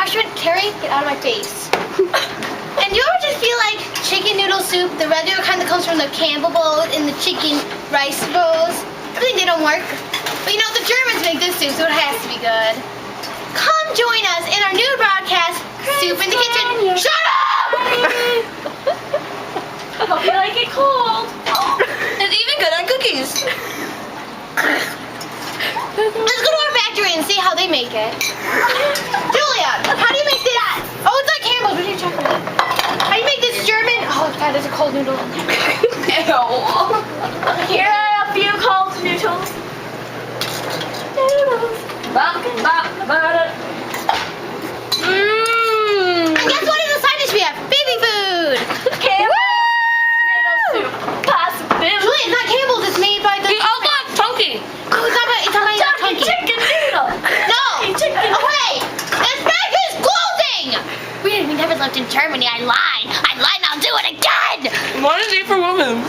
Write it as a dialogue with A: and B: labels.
A: refreshment. Carrie, get out of my face. And you ever just feel like chicken noodle soup, the regular kind that comes from the Campbell bowl and the chicken rice bowls? I think they don't work. But you know, the Germans make this soup, so it has to be good. Come join us in our new broadcast, Soup in the Kitchen. Shut up!
B: Hope you like it cold.
A: It's even good on cookies. Let's go to our factory and see how they make it. Julia, how do you make this? Oh, it's like Campbell's. What are you checking? How do you make this German? Oh God, there's a cold noodle in there.
B: Ew. Here are a few cold noodles.
A: And guess what is the side dish we have? Baby food.
B: Campbell's tomato soup. Possibility.
A: Julia, it's not Campbell's. It's made by the.
C: We also have Chunky.
A: Oh, it's not by Chunky.
B: Chicken noodle.
A: No.
B: Chicken noodle.
A: Okay. This factory is closing. We never lived in Germany. I lied. I'll do it again.
C: One is for women.